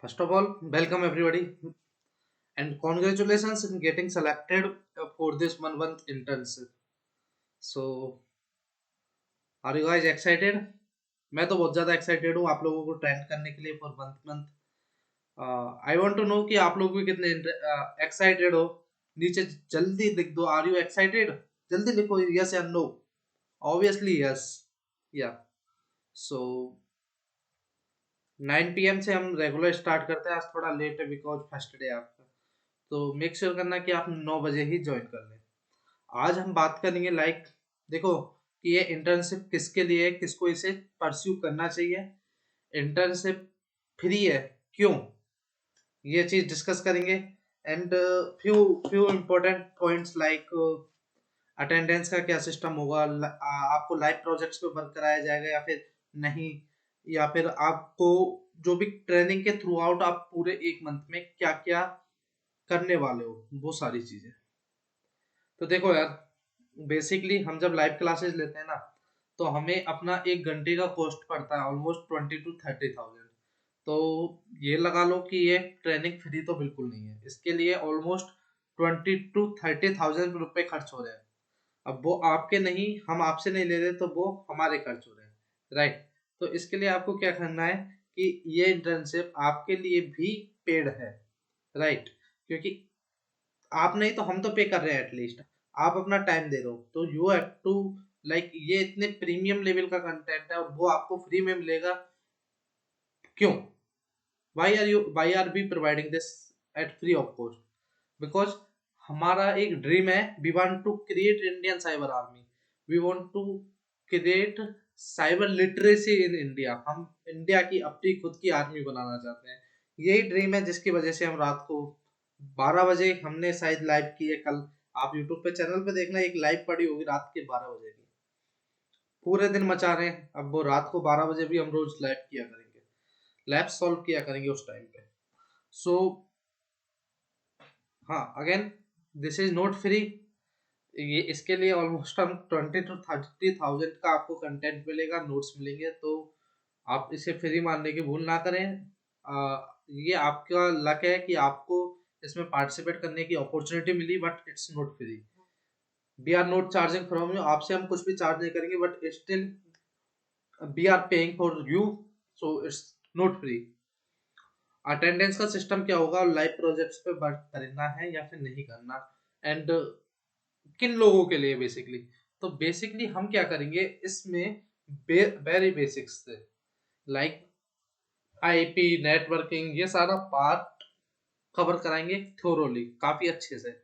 First of all, welcome everybody and congratulations in getting selected for this 1 month internship. So, are you guys excited? मैं तो बहुत ज़्यादा excited हूँ आप लोगों को ट्रेंड करने के लिए for month month. I want to know कि आप लोग भी कितने एक्साइटेड हो। नीचे जल्दी लिख दो, आर यू एक्साइटेड? जल्दी लिखो यस या नो। Obviously yes. या सो 9 PM से हम रेगुलर स्टार्ट करते हैं। आज थोड़ा लेट है बिकॉज फर्स्ट डे आपका, तो मेक श्योर करना कि आप 9 बजे ही ज्वाइन कर लें। आज हम बात करेंगे देखो कि ये इंटर्नशिप किसके लिए है, किसको इसे परस्यू करना चाहिए। इंटर्नशिप फ्री है, क्यों, ये चीज डिस्कस करेंगे। And few few important points like attendance का क्या सिस्टम होगा, आपको लाइव प्रोजेक्ट्स पे वर्क कराया जाएगा या फिर नहीं, या फिर आपको जो भी ट्रेनिंग के थ्रू आउट आप पूरे 1 मंथ में क्या क्या करने वाले हो, वो सारी चीजें। तो देखो यार, बेसिकली हम जब लाइव क्लासेस लेते हैं ना, तो हमें अपना 1 घंटे का कॉस्ट पड़ता है ऑलमोस्ट 20 to 30,000। तो ये लगा लो कि ये ट्रेनिंग फ्री तो बिल्कुल नहीं है, इसके लिए ऑलमोस्ट 20 to 30,000 रुपए खर्च हो रहे हैं। अब वो आपके नहीं, हम आपसे नहीं ले रहे, तो वो हमारे खर्च हो रहे हैं, राइट। तो इसके लिए आपको क्या करना है कि ये इंटर्नशिप आपके लिए भी पेड है, राइट। क्योंकि आप नहीं तो हम तो पे कर रहे हैं, एटलीस्ट आप अपना टाइम दे रहे हो, तो यू हैव टू लाइक, ये इतने प्रीमियम लेवल का कंटेंट है और वो आपको फ्री में मिलेगा, क्यों? Why are we providing this at free of cost? Because हमारा एक ड्रीम है, we want to create Indian cyber army, we want to create cyber literacy in India. हम इंडिया की अपनी खुद की आर्मी बनाना चाहते हैं। यही ड्रीम है जिसकी वजह से हम रात को 12 बजे हमने शायद लाइव की है कल। आप यूट्यूब पे चैनल पे देखना, एक लाइव पड़ी होगी रात के 12 बजे की। पूरे दिन मचा रहे हैं, अब वो रात को 12 बजे भी हम रोज लाइव किया करेंगे, लैब सॉल्व किया करेंगे उस टाइम पे। सो हाँ, again this is not free. ये इसके लिए ऑलमोस्ट हम 20 to 30,000 का आपको कंटेंट मिलेगा, नोट्स मिलेंगे, तो आप इसे फ्री मानने की भूल ना करें। ये आपका लक है कि आपको इसमें पार्टिसिपेट करने की अपॉर्चुनिटी मिली, but it's not free. We are not charging from you, आपसे हम कुछ भी चार्ज नहीं करेंगे, but still we are paying for you, so it's not free. Attendance का सिस्टम क्या होगा, लाइव प्रोजेक्ट्स पे वर्क करना है या फिर नहीं करना, एंड किन लोगों के लिए बेसिकली। तो बेसिकली हम क्या करेंगे इसमें, वेरी बेसिक्स से लाइक आईपी नेटवर्किंग, ये सारा पार्ट कवर कराएंगे थोरोली, काफी अच्छे से।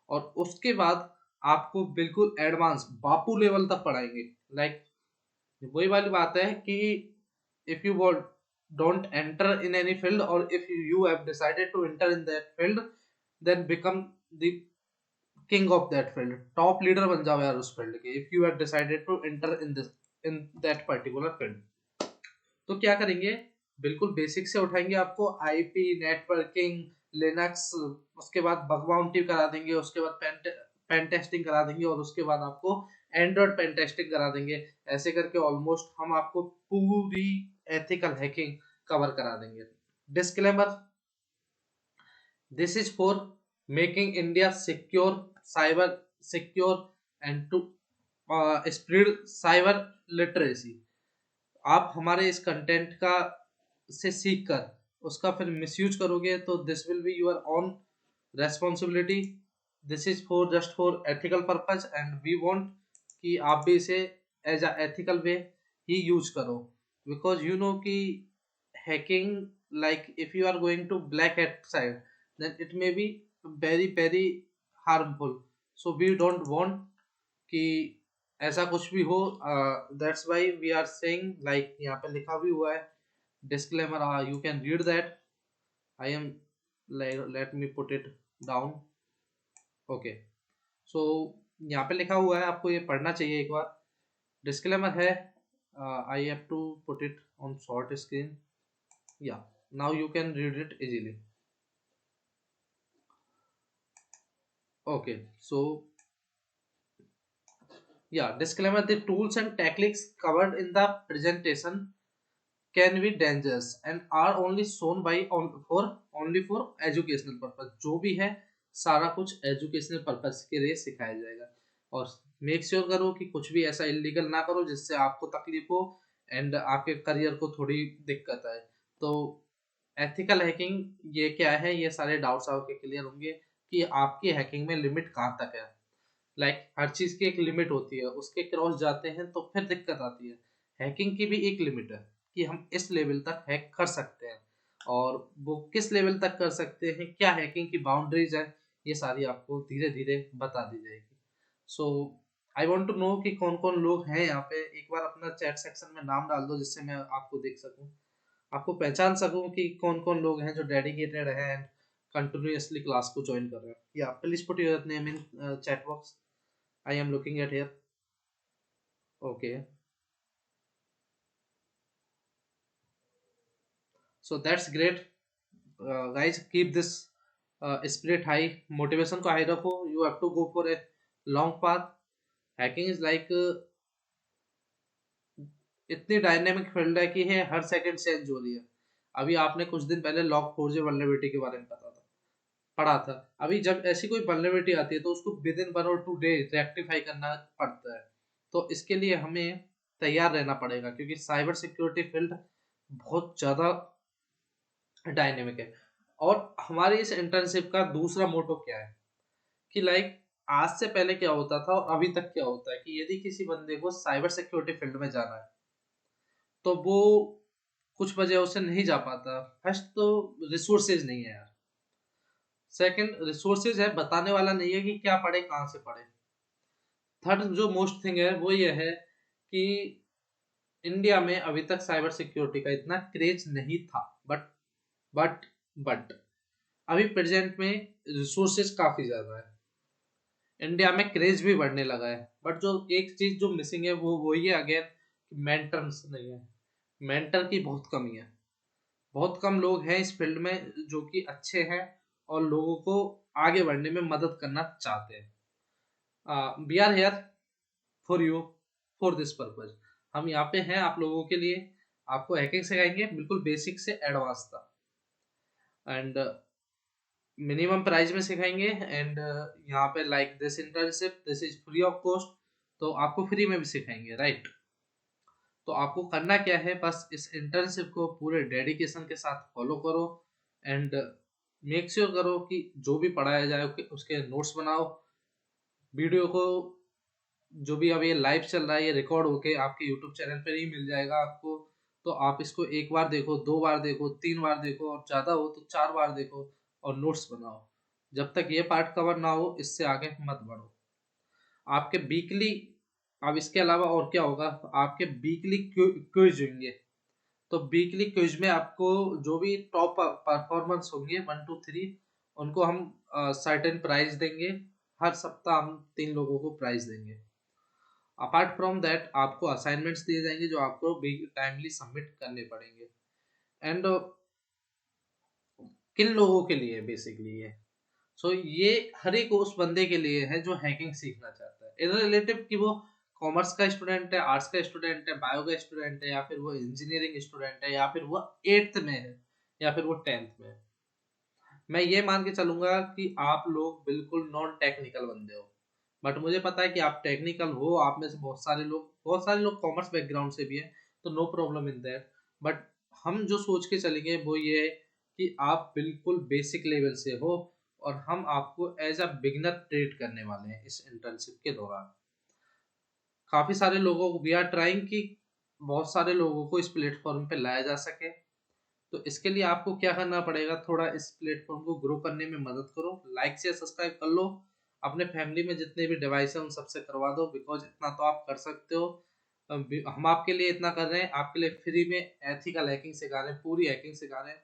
और उसके बाद आपको बिल्कुल एडवांस बापू लेवल तक पढ़ाएंगे। लाइक वही वाली बात है कि if you want don't enter in any field, or if you have decided to enter in that field, then become the king of that field, top leader बन जाओ यार उस फील्ड के, if you have decided to enter in that particular field। तो क्या करेंगे, बिल्कुल basic से उठाएंगे आपको, आईपी नेटवर्किंग, लिनक्स, उसके बाद बग बाउंटी करा देंगे, उसके बाद पेन टेस्टिंग करा देंगे, और उसके बाद आपको एंड्रॉइड पेन टेस्टिंग करा देंगे। ऐसे करके ऑलमोस्ट हम आपको पूरी एथिकल हैकिंग कवर करा देंगे। Disclaimer, this is for making India secure, cyber secure, and to spread cyber literacy. आप हमारे इस कंटेंट का से सीख कर उसका फिर मिसयूज करोगे, तो this will be your own responsibility. This is for just for ethical purpose, and we want कि आप भी इसे एज अ एथिकल वे ही यूज करो। बिकॉज यू नो कि hacking, like if you are going to black hat side, then it may be very very harmful. So we don't want कि ऐसा कुछ भी हो। That's why we are saying, like यहाँ पे लिखा भी हुआ है disclaimer, you can read that. I am, let me put it down. Okay, so यहाँ पे लिखा हुआ है, आपको ये पढ़ना चाहिए एक बार। डिस्क्लेमर है, I have to put it on short screen, yeah now you can read it easily. Okay, so yeah, disclaimer, the tools and techniques covered in the presentation can be dangerous and are only shown by for only for educational purpose. जो भी है सारा कुछ educational purpose के लिए सिखाया जाएगा। और मेक श्योर करो कि कुछ भी ऐसा इलीगल ना करो जिससे आपको तकलीफ हो एंड आपके करियर को थोड़ी दिक्कत आए। तो एथिकल हैकिंग ये क्या है, ये सारे डाउट्स आपके क्लियर होंगे कि आपकी हैकिंग में लिमिट कहाँ तक है। हर चीज की एक लिमिट होती है, उसके क्रॉस जाते हैं तो फिर दिक्कत आती है। हैकिंग की भी एक लिमिट है कि हम इस लेवल तक हैक कर सकते हैं, और वो किस लेवल तक कर सकते हैं, क्या हैकिंग की बाउंड्रीज है, ये सारी आपको धीरे धीरे बता दी जाएगी। सो आई वॉन्ट टू नो कि कौन कौन लोग हैं यहाँ पे। एक बार अपना चैट सेक्शन में नाम डाल दो जिससे मैं आपको देख सकूं, आपको पहचान सकूं कि कौन कौन लोग हैं जो डेडिकेटेड है एंड कंटिन्यूअसली क्लास को ज्वाइन कर रहे हैं। या please put your name in chat box. I am looking at here. Okay. So that's great. Guys, keep this spirit high. Motivation को high रखो. You have to go for a long path. Hacking is like इतनी dynamic field है कि है हर second change हो रही है। अभी आपने कुछ दिन पहले log4j वल्नरेबिलिटी के बारे में पढ़ा था। अभी जब ऐसी कोई वल्नरेबिलिटी आती है तो उसको विद इन 1 और 2 डे रेक्टिफाई करना पड़ता है। तो इसके लिए हमें तैयार रहना पड़ेगा क्योंकि साइबर सिक्योरिटी फील्ड बहुत ज़्यादा डायनेमिक है। और हमारी इस इंटर्नशिप का दूसरा मोटो क्या है कि आज से पहले क्या होता था और अभी तक क्या होता है कि यदि किसी बंदे को साइबर सिक्योरिटी फील्ड में जाना है तो वो कुछ वजह से नहीं जा पाता। फर्स्ट तो रिसोर्सेज नहीं है यार। सेकंड रिसोर्सेज है, बताने वाला नहीं है कि क्या पढ़े कहाँ से पढ़े। थर्ड जो मोस्ट थिंग है वो ये है कि इंडिया में अभी तक साइबर सिक्योरिटी का इतना क्रेज नहीं था। बट बट अभी प्रेजेंट में रिसोर्सेज काफी ज्यादा है, इंडिया में क्रेज भी बढ़ने लगा है। बट जो एक चीज जो मिसिंग है वो वही है अगेन, मेंटर्स नहीं है। मेंटर की बहुत कमी है। बहुत कम लोग हैं इस फील्ड में जो कि अच्छे हैं और लोगों को आगे बढ़ने में मदद करना चाहते हैं। We are here for you, for this purpose. हम यहाँ पे हैं आप लोगों के लिए। आपको हैकिंग सिखाएंगे बिल्कुल बेसिक से एडवांस तक, एंड मिनिमम प्राइस में सिखाएंगे। एंड यहाँ पे this internship this is free of cost, तो आपको फ्री में भी सिखाएंगे, राइट। तो आपको करना क्या है, बस इस इंटर्नशिप को पूरे डेडिकेशन के साथ फॉलो करो एंड मेक श्योर करो कि जो भी पढ़ाया जाए उसके नोट्स बनाओ। वीडियो को जो भी अब ये लाइव चल रहा है ये रिकॉर्ड होके आपके यूट्यूब चैनल पर ही मिल जाएगा आपको। तो आप इसको एक बार देखो, 2 बार देखो, 3 बार देखो, और ज़्यादा हो तो 4 बार देखो और नोट्स बनाओ। जब तक ये पार्ट कवर ना हो इससे आगे मत बढ़ो। आपके वीकली, अब इसके अलावा और क्या होगा, आपके वीकली क्विज होंगे। तो वीकली क्विज में आपको जो भी टॉप परफॉर्मेंस होंगे 1 2 3 उनको हम सर्टेन प्राइज देंगे। हर सप्ताह हम 3 लोगों को प्राइज देंगे। अपार्ट फ्रॉम दैट आपको असाइनमेंट्स दिए जाएंगे जो आपको टाइमली सबमिट करने पड़ेंगे। एंड किन लोगों के लिए बेसिकली ये, सो ये हर एक उस बंदे के लिए है जो हैकिंग सीखना चाहता है, इररिलेटिव कि वो कॉमर्स का स्टूडेंट है, आर्ट्स का स्टूडेंट है, बायो का स्टूडेंट है, या फिर वो इंजीनियरिंग स्टूडेंट है, या फिर वो 8th में है, या फिर वो 10th में है। मैं ये मान के चलूंगा कि आप लोग बिल्कुल नॉन टेक्निकल बंदे हो। बट मुझे पता है कि आप टेक्निकल हो, आप में से बहुत सारे लोग कॉमर्स बैकग्राउंड से भी हैं, तो no problem in that. But हम जो सोच के चलेंगे वो ये है कि आप बिल्कुल बेसिक लेवल से हो और हम आपको एज अ बिगिनर ट्रीट करने वाले हैं इस इंटर्नशिप के दौरान। काफी सारे लोगों को वी आर ट्राइंग कि बहुत सारे लोगों को इस प्लेटफॉर्म पे लाया जा सके। तो इसके लिए आपको क्या करना पड़ेगा, थोड़ा इस प्लेटफॉर्म को ग्रो करने में मदद करो, लाइक से सब्सक्राइब कर लो, अपने फैमिली में जितने भी डिवाइस है उन सबसे करवा दो, बिकॉज इतना तो आप कर सकते हो। हम आपके लिए इतना कर रहे हैं, आपके लिए फ्री में एथिकल हैकिंग सिखा रहे हैं, पूरी हैकिंग सिखा रहे हैं।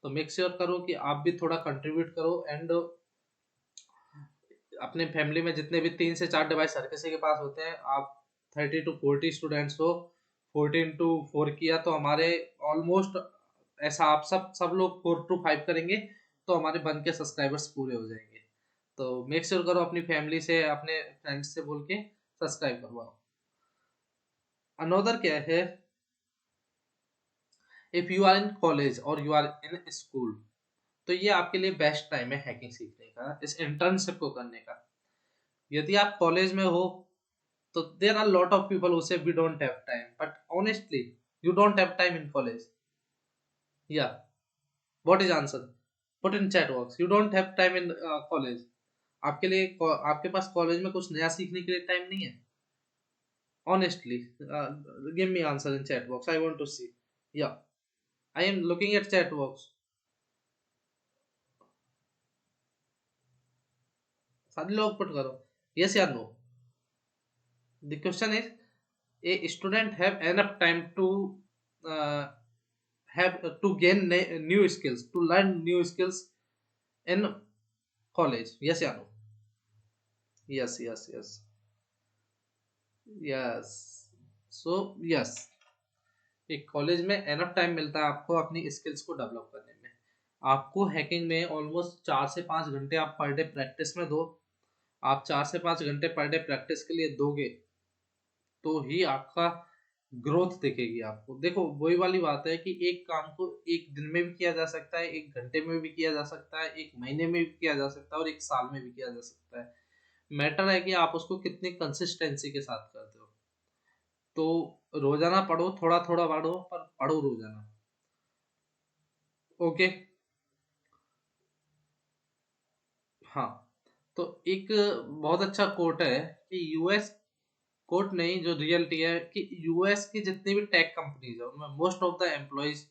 तो मेक श्योर करो कि आप भी थोड़ा कंट्रीब्यूट करो एंड अपने फैमिली में जितने भी 3 से 4 डिवाइस हर किसी के पास होते हैं, आप 30 to 40 स्टूडेंट्स हो, 14 to 4 किया तो हमारे ऑलमोस्ट ऐसा आप सब लोग 4 to 5 करेंगे तो हमारे बन के सब्सक्राइबर्स पूरे हो जाएंगे। तो मेक श्योर करो अपनी फैमिली से अपने फ्रेंड्स से बोल के सब्सक्राइब करवाओ। अनोदर क्या है if you are in college और यू आर इन स्कूल, तो ये आपके लिए बेस्ट टाइम है हैकिंग सीखने का, इस इंटर्नशिप को करने का। यदि आप कॉलेज में हो तो there are lot of people who say we don't have time, but honestly you don't have time in college. Yeah what is answer? Put in chat box, you don't have time in college. आपके लिए आपके पास college में कुछ नया सीखने के लिए time नहीं है? Honestly give me answer in chat box, I want to see. Yeah I am looking at chat box. सारे लोग पुट करो यस या no. The question is, a student have enough time uh, to gain new skills, to learn new skills in college? Yes or no? Yes, yes, yes, yes. So yes, एक college में enough time मिलता है आपको अपनी skills को develop करने में। आपको हैकिंग में ऑलमोस्ट 4 से 5 घंटे आप पर डे प्रैक्टिस में दो। आप 4 से 5 घंटे पर डे प्रैक्टिस के लिए दोगे तो ही आपका ग्रोथ दिखेगी आपको। देखो वही वाली बात है कि एक काम को एक दिन में भी किया जा सकता है, 1 घंटे में भी किया जा सकता है, 1 महीने में भी किया जा सकता है और 1 साल में भी किया जा सकता है। मैटर है कि आप उसको कितनी कंसिस्टेंसी के साथ करते हो। तो रोजाना पढ़ो, थोड़ा थोड़ा पढ़ो, पर पढ़ो रोजाना। ओके। हाँ, तो एक बहुत अच्छा कोट है कि यूएस, कोट नहीं जो रियलिटी है, कि यूएस की जितनी भी टेक कंपनीज है उनमें मोस्ट ऑफ द एम्प्लॉयज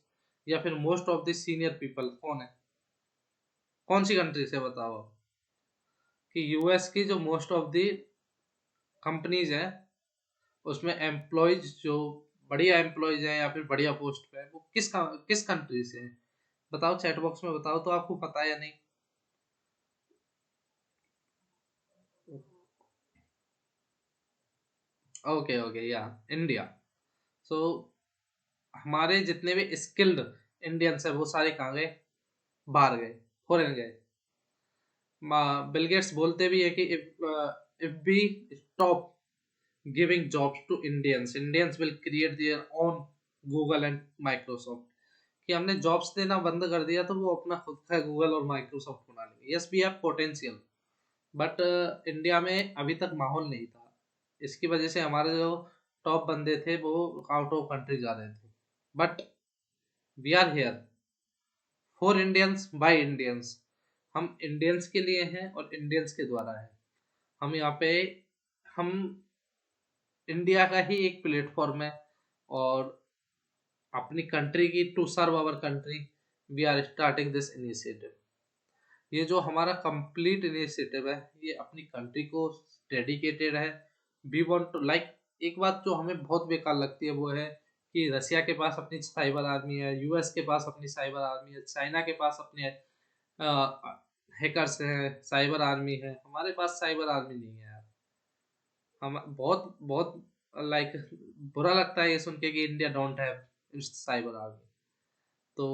या फिर most of the senior people कौन है? कौन सी कंट्री से बताओ? कि यूएस की जो मोस्ट ऑफ द कंपनीज है उसमें एम्प्लॉयज जो बढ़िया एम्प्लॉयज हैं या फिर बढ़िया पोस्ट पे है वो किस कंट्री से है? बताओ चैट बॉक्स में बताओ तो आपको पता है या नहीं। ओके ओके, या इंडिया। सो हमारे जितने भी स्किल्ड इंडियंस है वो सारे कहाँ गए? बाहर गए, फॉरेन गए। बिल गेट्स बोलते भी है कि if we stop giving jobs to Indians, Indians will create their own Google and Microsoft. कि हमने जॉब्स देना बंद कर दिया तो वो अपना खुद का गूगल और माइक्रोसॉफ्ट बना लेंगे। Yes we have potential, but India में अभी तक माहौल नहीं था। इसकी वजह से हमारे जो टॉप बंदे थे वो आउट ऑफ कंट्री जा रहे थे। But we are here for Indians by Indians. हम इंडियंस के लिए हैं और इंडियंस के द्वारा है। हम यहाँ पे, हम इंडिया का ही एक प्लेटफॉर्म है और अपनी कंट्री की, to serve our country we are starting this initiative. ये जो हमारा कंप्लीट इनिशिएटिव है ये अपनी कंट्री को डेडिकेटेड है। वी वांट टू लाइक, एक बात जो हमें बहुत बेकार लगती है वो है कि रसिया के पास अपनी साइबर आर्मी है, यूएस के पास अपनी साइबर आर्मी है, चाइना के पास अपने हैकर्स हैं, साइबर आर्मी है। हमारे पास साइबर आर्मी नहीं है यार। हम बहुत बहुत लाइक बुरा लगता है ये सुन के कि India don't have cyber army. तो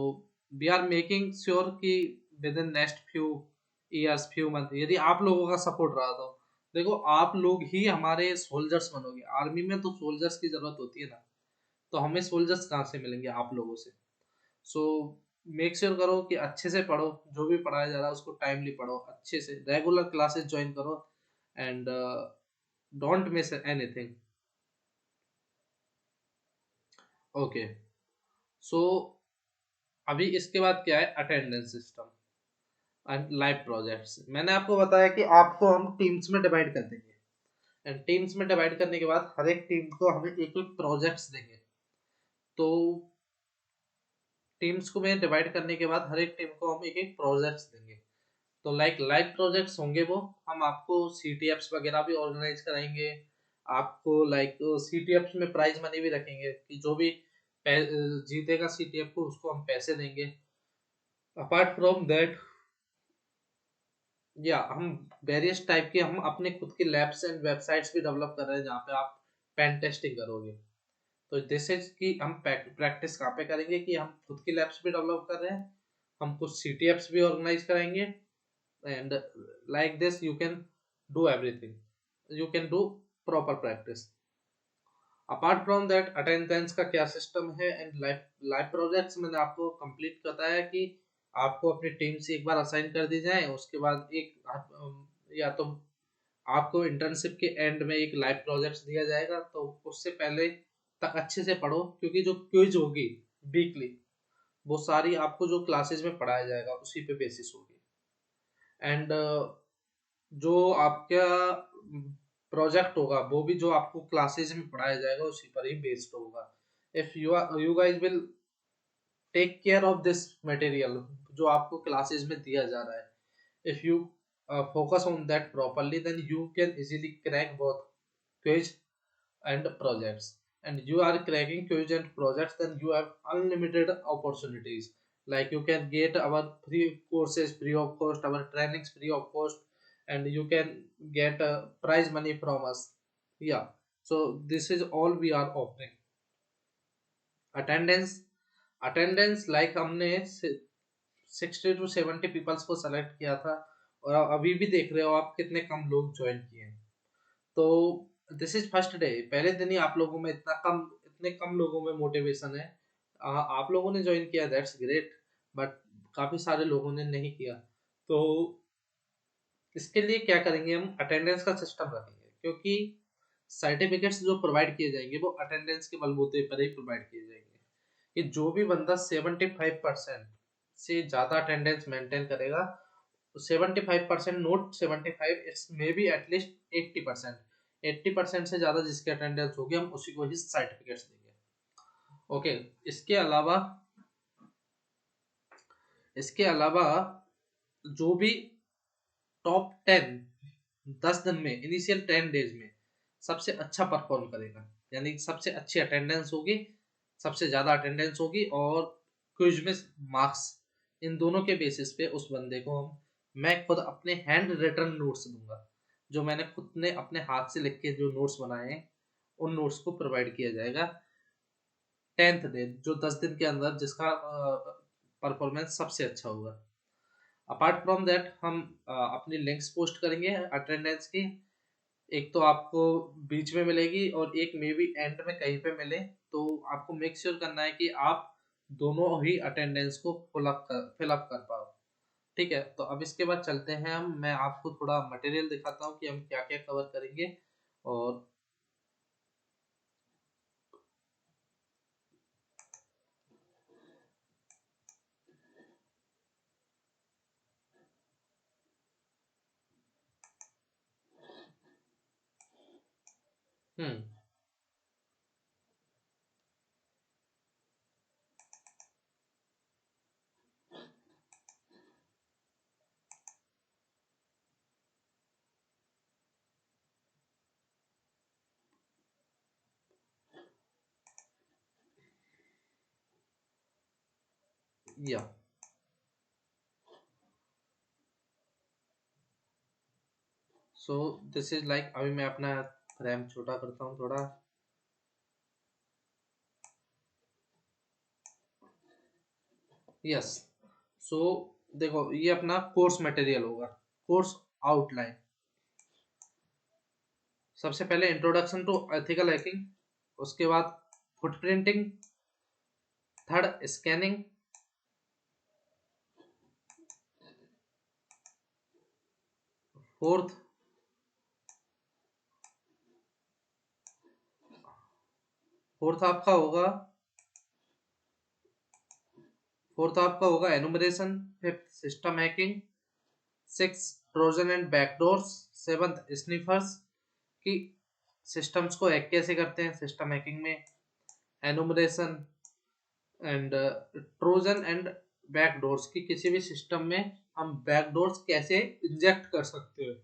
वी आर मेकिंग श्योर कि with in next few years, few month, यदि आप लोगों का सपोर्ट रहा तो देखो आप लोग ही हमारे सोल्जर्स बनोगे। आर्मी में तो सोल्जर्स की जरूरत होती है ना, तो हमें सोल्जर्स कहाँ से मिलेंगे? आप लोगों से। सो मेक श्योर करो कि अच्छे से पढ़ो, जो भी पढ़ाया जा रहा है उसको टाइमली पढ़ो, अच्छे से रेगुलर क्लासेस ज्वाइन करो and don't miss anything. Okay. So अभी इसके बाद क्या है? Attendance system and live projects. मैंने आपको बताया कि आपको हम टीम्स में डिवाइड कर देंगे एंड टीम्स में डिवाइड करने के बाद हर एक टीम को हमें एक एक प्रोजेक्ट्स देंगे। तो टीम्स को में डिवाइड करने के बाद हर एक टीम को हम एक एक प्रोजेक्ट्स देंगे। तो लाइक लाइव प्रोजेक्ट्स होंगे वो, हम आपको सीटीएफ्स वगैरह भी ऑर्गेनाइज कराएंगे। आपको लाइक सीटीएफ्स में प्राइज मनी भी रखेंगे कि जो भी जीतेगा सीटीएफ को उसको हम पैसे देंगे। अपार्ट फ्रॉम दैट, या हम वेरियस टाइप के हम अपने खुद के लैब्स एंड वेबसाइट्स भी डेवलप कर रहे हैं जहाँ पे आप पेन टेस्टिंग करोगे। तो दिस इज कि हम प्रैक्टिस कहाँ पे करेंगे कि हम खुद की लैब्स भी डेवलप कर रहे हैं, हम कुछ सीटीएफ्स भी ऑर्गेनाइज कराएंगे and like this you can do everything, you can do proper practice. Apart from that attendance का क्या सिस्टम है एंड लाइव लाइव प्रोजेक्ट्स मैंने आपको कंप्लीट बताया कि आपको अपनी टीम से एक बार असाइन कर दी जाए, उसके बाद या तो आपको इंटर्नशिप के एंड में एक लाइव प्रोजेक्ट दिया जाएगा, तो उससे पहले तक अच्छे से पढ़ो, क्योंकि जो क्विज होगी वीकली वो सारी आपको जो क्लासेस में पढ़ाया जाएगा उसी पे बेसिस होगी। एंड जो आपका प्रोजेक्ट होगा वो भी जो आपको क्लासेस में पढ़ाया जाएगा उसी पर ही बेस्ड होगा। If you guys will take care of this material जो आपको क्लासेस में दिया जा रहा है, if you focus on that properly, then you can easily crack both quiz and projects. And you are cracking quiz and projects, then you have unlimited opportunities, like you can get our free courses free of cost, our trainings free of cost, and you can get prize money from us. Yeah, so this is all we are offering. Attendance, attendance like हमने 60 to 70 peoples को select किया था, और अभी भी देख रहे हो आप कितने कम लोग ज्वाइन किए हैं। तो दिस इज फर्स्ट डे, पहले दिन ही आप लोगों में इतने कम लोगों में मोटिवेशन है। आप लोगों ने ज्वाइन किया, दैट्स ग्रेट, बट काफी सारे लोगों ने नहीं किया। तो इसके लिए क्या करेंगे, हम अटेंडेंस का सिस्टम रखेंगे, क्योंकि सर्टिफिकेट्स जो प्रोवाइड किए जाएंगे वो अटेंडेंस के बलबूते पर ही प्रोवाइड किए जाएंगे। कि जो भी बंदा 75% से ज्यादा अटेंडेंस मेंटेन करेगा, 75%, note 75, it's may be at least 80%, 80% से ज्यादा जिसकी अटेंडेंस होगी हम उसी को ही सर्टिफिकेट्स देंगे। ओके, इसके अलावा जो भी टॉप 10 10 दिन में, इनिशियल 10 डेज में सबसे अच्छा परफॉर्म करेगा, यानी सबसे अच्छी अटेंडेंस होगी, सबसे ज्यादा अटेंडेंस होगी, और क्विज में मार्क्स, इन दोनों के बेसिस पे उस बंदे को मैं खुद अपने हैंड रिटन नोट्स दूंगा, जो मैंने खुद ने अपने हाथ से लिख के जो नोट्स बनाए हैं उन नोट्स को प्रोवाइड किया जाएगा 10th दिन, जो 10 दिन के अंदर जिसका परफॉर्मेंस सबसे अच्छा होगा। अपार्ट फ्रॉम दैट हम अपनी लिंक्स पोस्ट करेंगे अटेंडेंस की, एक तो आपको बीच में मिलेगी और एक मे बी एंड में कहीं पे मिले, तो आपको मेक श्योर करना है कि आप दोनों ही अटेंडेंस को फिल अप कर पाओ। ठीक है, तो अब इसके बाद चलते हैं हम, मैं आपको थोड़ा मटेरियल दिखाता हूँ कि हम क्या क्या कवर करेंगे। और हम्म या सो दिस इज लाइक, अभी मैं अपना फ्रेम छोटा करता हूँ थोड़ा। यस, सो देखो ये अपना कोर्स मटेरियल होगा, कोर्स आउटलाइन। सबसे पहले इंट्रोडक्शन टू एथिकल हैकिंग, उसके बाद footprinting, third scanning, fourth fourth आपका होगा फोर्थ आपका होगा enumeration, fifth system hacking, six Trojan and backdoors, seventh sniffers की सिस्टम्स को हैक कैसे करते हैं सिस्टम हैकिंग में, enumeration and Trojan and backdoors की किसी भी सिस्टम में हम बैकडोर्स कैसे इंजेक्ट कर सकते हैं।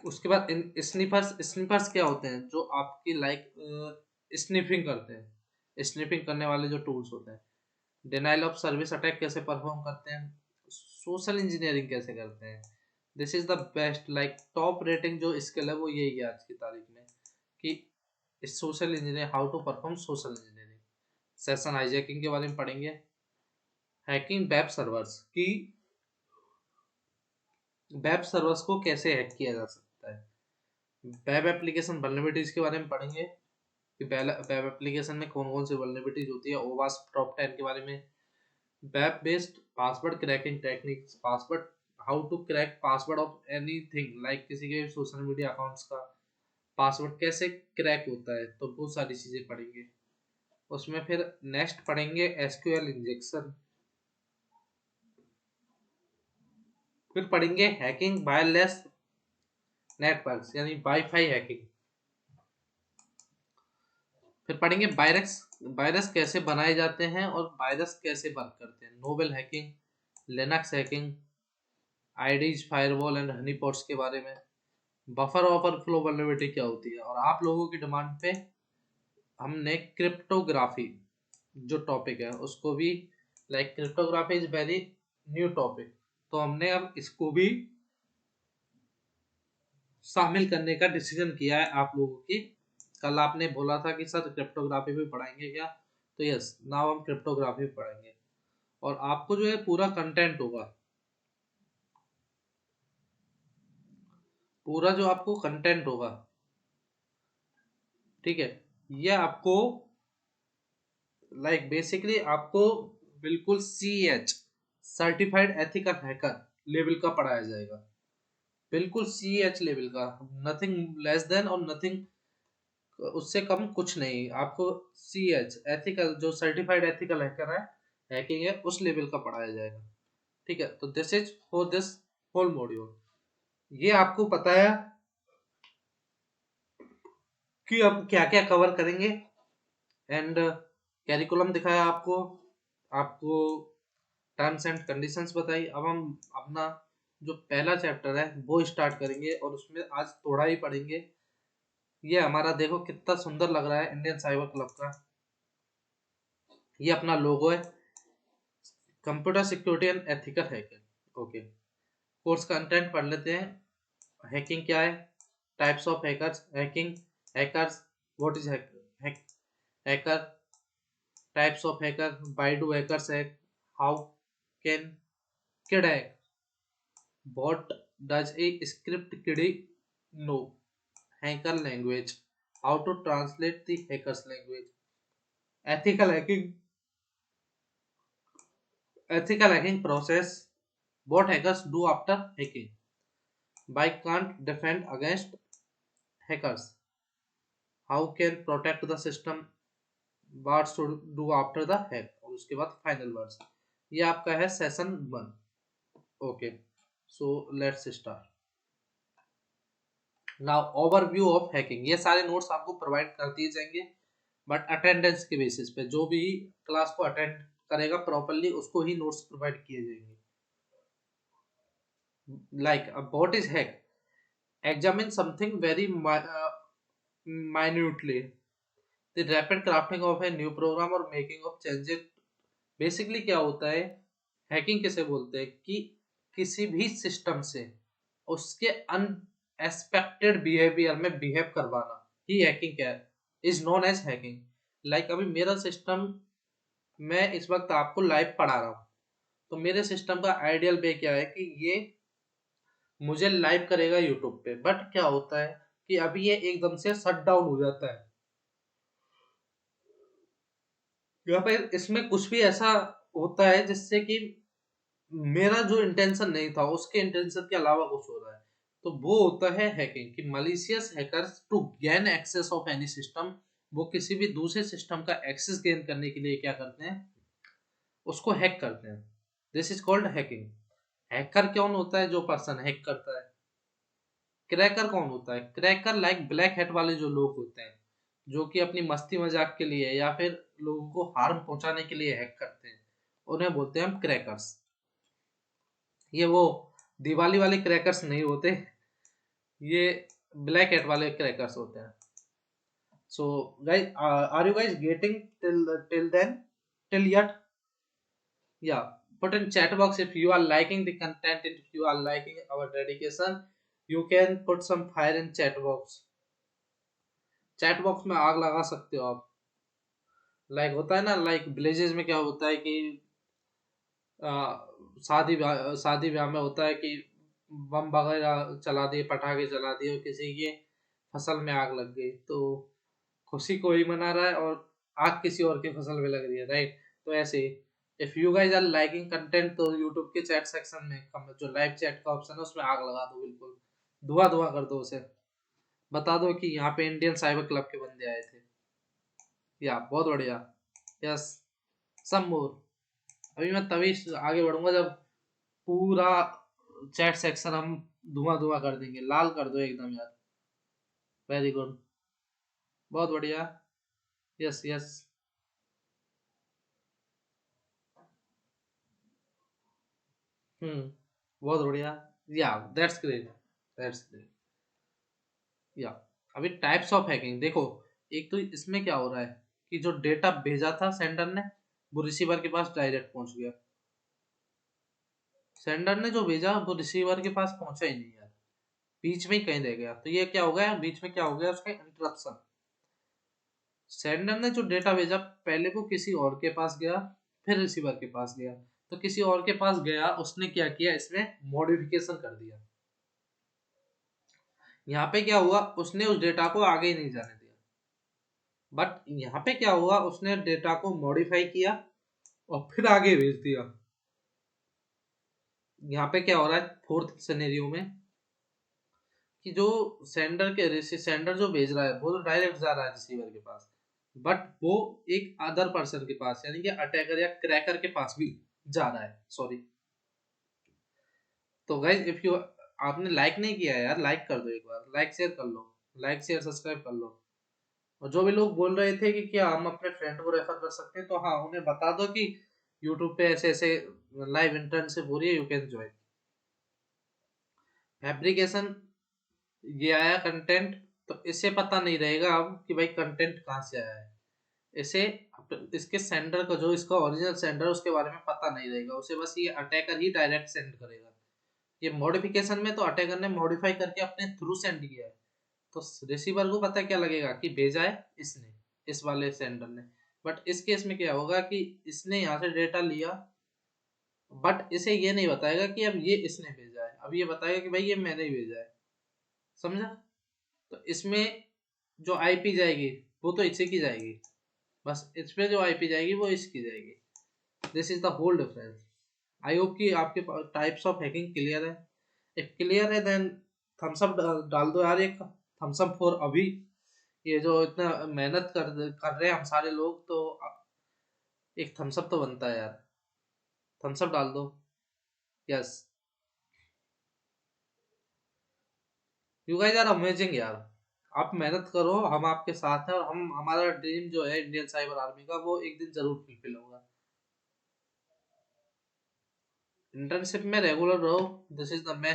उसके बाद स्निफर्स, स्निफर्स क्या होते हैं, जो आपकी लाइक स्निफिंग करते हैं, स्निफिंग करने वाले जो टूल्स होते हैं। डिनाइल ऑफ सर्विस अटैक कैसे परफॉर्म करते हैं, सोशल इंजीनियरिंग कैसे करते हैं। This is the best, like top rating जो स्किल है वो यही है आज की तारीख में, कि social engineer, how to perform social engineering. Session hijacking के बारे में पढ़ेंगे, हैकिंग वेब सर्वर्स की, वेब सर्वर्स को कैसे हैक किया जा सकता है, वेब एप्लीकेशन वल्नरेबिलिटीज के बारे में पढ़ेंगे कि वेब एप्लीकेशन में कौन कौन सी वल्नरेबिलिटीज होती है, ओवास्प टॉप 10 के बारे में, web based password cracking techniques, password, how to crack password of anything, like किसी के सोशल मीडिया अकाउंट्स का पासवर्ड कैसे क्रैक होता है, तो बहुत सारी चीजें पढ़ेंगे उसमें। फिर नेक्स्ट पढ़ेंगे एसक्यूएल इंजेक्शन, फिर पढ़ेंगे हैकिंग वायरलेस नेटवर्क्स यानी वाईफाई हैकिंग, फिर पढ़ेंगे वायरस, वायरस कैसे बनाए जाते हैं और वायरस कैसे वर्क करते हैं, novel hacking, Linux hacking, IDS, firewall and honeypots के बारे में, बफर ओवरफ्लो वल्नरेबिलिटी क्या होती है, और आप लोगों की डिमांड पे हमने क्रिप्टोग्राफी जो टॉपिक है उसको भी, like cryptography is very new topic, तो हमने अब इसको भी शामिल करने का डिसीजन किया है आप लोगों की। कल आपने बोला था कि सर क्रिप्टोग्राफी भी पढ़ाएंगे क्या, तो यस, नाउ हम क्रिप्टोग्राफी पढ़ेंगे। और आपको जो है पूरा कंटेंट होगा, पूरा जो आपको कंटेंट होगा, ठीक है, ये आपको लाइक बेसिकली आपको बिल्कुल CH certified ethical hacker level का पढ़ाया जाएगा, बिल्कुल CH लेवल का, नथिंग लेस देन और नथिंग उससे कम कुछ नहीं, आपको CH एथिकल जो सर्टिफाइड एथिकल हैकर है, हैकिंग है, उस लेवल का पढ़ाया जाएगा। ठीक है, तो this is for this whole module. ये आपको पता है कि अब क्या क्या कवर करेंगे, एंड कैरिकुलम दिखाया आपको, आपको टर्म्स एंड कंडीशंस बताई। अब हम अपना जो पहला चैप्टर है वो स्टार्ट करेंगे और उसमें आज थोड़ा ही पढ़ेंगे। ये हमारा देखो कितना सुंदर लग रहा है इंडियन साइबर क्लब का, ये अपना लोगो है, computer security and ethical hacking. Okay, course content पढ़ लेते हैं। हैकिंग क्या है, types of hackers, hacking, hackers, what is hacker, types of hacker, why do hackers hack, how can kid hack, what does a script kiddie know, hacker language, how to translate the hacker's language, ethical hacking, ethical hacking process, what hackers do after hacking, why can't defend against hackers, how can protect the system, what should do after the hack, और उसके बाद final words. ये आपका है session 1। Okay, so let's start now. Overview of hacking, ये सारे notes आपको provide कर दिए जाएंगे, बट अटेंडेंस के बेसिस पे, जो भी क्लास को अटेंड करेगा प्रॉपरली उसको ही नोट्स प्रोवाइड किए जाएंगे। Like what is hack, examine something very minutely, the rapid crafting of a new program or making of changes। Basically क्या होता है, हैकिंग किसे बोलते हैं कि किसी भी सिस्टम से उसके अनएक्सपेक्टेड बिहेवियर में बिहेव करवाना ही हैकिंग क्या है, is known as hacking. Like अभी मेरा सिस्टम, मैं इस वक्त आपको लाइव पढ़ा रहा हूँ, तो मेरे सिस्टम का आइडियल वे क्या है कि ये मुझे लाइव करेगा यूट्यूब पे, बट क्या होता है कि अभी ये एकदम से शट डाउन हो जाता है, या फिर इसमें कुछ भी ऐसा होता है जिससे कि मेरा जो इंटेंशन नहीं था उसके इंटेंशन के अलावा कुछ हो रहा है, तो वो होता है हैकिंग। कि malicious hackers to gain access of any system, वो किसी भी दूसरे सिस्टम का एक्सेस गेन करने के लिए क्या करते हैं, उसको हैक करते हैं। This is called hacking. Hacker कौन होता है, जो पर्सन हैक करता है। क्रैकर कौन होता है, क्रैकर लाइक ब्लैक हैट वाले जो लोग होते हैं, जो कि अपनी मस्ती मजाक के लिए या फिर लोगों को हार्म पहुंचाने के लिए हैक करते हैं, उन्हें बोलते हैं हम क्रैकर्स। ये वो दिवाली वाले क्रैकर्स नहीं होते, ये ब्लैक हैट वाले क्रैकर्स होते हैं। So guys, are you guys getting till then, till yet? Yeah, put in chat box if you are liking the content, and if you are liking our dedication, you can put some fire in chat box। Chat box में आग लगा सकते हो आप। Like होता है ना, like villages में क्या होता है कि शादी ब्याह में होता है कि बम वगैरह चला दिए, पटाखे चला दिए, किसी के फसल में आग लग गई, तो खुशी कोई मना रहा है और आग किसी और की फसल में लग रही है, राइट। तो ऐसे if you guys are liking content, तो यूट्यूब के चैट सेक्शन में जो लाइव चैट का ऑप्शन है उसमें आग लगा दो, बिल्कुल धुआं धुआं कर दो उसे, बता दो कि यहाँ पे इंडियन साइबर क्लब के बंदे आए थे। या बहुत बढ़िया। यस, सम मोर। अभी मैं तभी आगे बढ़ूंगा जब पूरा चैट सेक्शन हम धुआं धुआं कर देंगे, लाल कर दो एकदम यार। वेरी गुड, बहुत बढ़िया। Yes yes. हम्म, बहुत बढ़िया। या दैट्स ग्रेट, दैट्स ग्रेट। या अभी टाइप्स ऑफ हैकिंग देखो, एक तो इसमें क्या हो रहा है कि जो डेटा भेजा था सेंडर ने, वो रिसीवर के पास डायरेक्ट पहुंच गया। सेंडर ने जो भेजा वो रिसीवर के पास पहुंचा ही नहीं यार, बीच में ही कहीं रह गया। तो ये क्या हो गया, बीच में क्या हो गया, उसका इंटरप्शन। सेंडर ने जो डेटा भेजा पहले वो किसी और के पास गया, फिर रिसीवर के पास गया। तो किसी और के पास गया, उसने क्या किया, इसमें मॉडिफिकेशन कर दिया। यहाँ पे क्या हुआ, उसने उस डेटा को आगे ही नहीं जाने दिया। बट यहाँ पे क्या हुआ, उसने डेटा को मॉडिफाई किया और फिर आगे भेज दिया। यहाँ पे क्या हो रहा है फोर्थ सिनेरियो में, कि जो सेंडर जो भेज रहा है वो तो डायरेक्ट जा रहा है रिसीवर के पास, बट वो एक अदर पर्सन के पास, यानी कि अटैकर या क्रैकर के पास भी जा रहा है, सॉरी। तो गाइज इफ यू, आपने लाइक नहीं किया है यार, लाइक कर दो एक बार, लाइक शेयर कर लो, लाइक शेयर सब्सक्राइब कर लो। और जो भी लोग बोल रहे थे कि क्या हम अपने फ्रेंड को रेफर कर सकते हैं, तो हाँ उन्हें बता दो कि यूट्यूब पे ऐसे ऐसे लाइव इंटर्नशिप हो रही है, यू कैन ज्वाइन। फैब्रिकेशन, ये आया कंटेंट, तो इसे पता नहीं रहेगा अब कि भाई कंटेंट कहाँ से आया है। इसे इसके सेंडर का, जो इसका ओरिजिनल सेंडर उसके बारे में पता नहीं रहेगा उसे, बस ये अटैकर ही डायरेक्ट सेंड करेगा। ये मॉडिफिकेशन में तो अटैकर ने मॉडिफाई करके अपने थ्रू सेंड किया है, तो रिसीवर को पता क्या लगेगा कि भेजा है इसने, इस वाले सेंडर ने। बट इस केस में क्या होगा कि इसने यहाँ से डेटा लिया, बट इसे ये नहीं बताएगा कि अब ये इसने भेजा है, अब ये बताएगा कि भाई ये मैंने ही भेजा है, समझा। तो इसमें जो आईपी जाएगी वो तो इसी की जाएगी, बस इस पे जो आईपी जाएगी वो इसकी जाएगी। This is the whole difference. I hope कि आपके टाइप्स ऑफ हैकिंग क्लियर है। इफ क्लियर है देन थम्स अप डाल दो यार, एक थम्स अप फॉर अभी। ये जो इतना मेहनत कर रहे हैं हम सारे लोग, तो एक थम्स अप तो बनता है यार, थम्स अप डाल दो। Yes, you guys are amazing यार। आप मेहनत करो, हम आपके साथ हैं, और हम, हमारा ड्रीम जो है इंडियन साइबर आर्मी का, वो एक दिन जरूर फुलफिल होगा। इंटर्नशिप में रेगुलर रहो, दिस इज द मैं,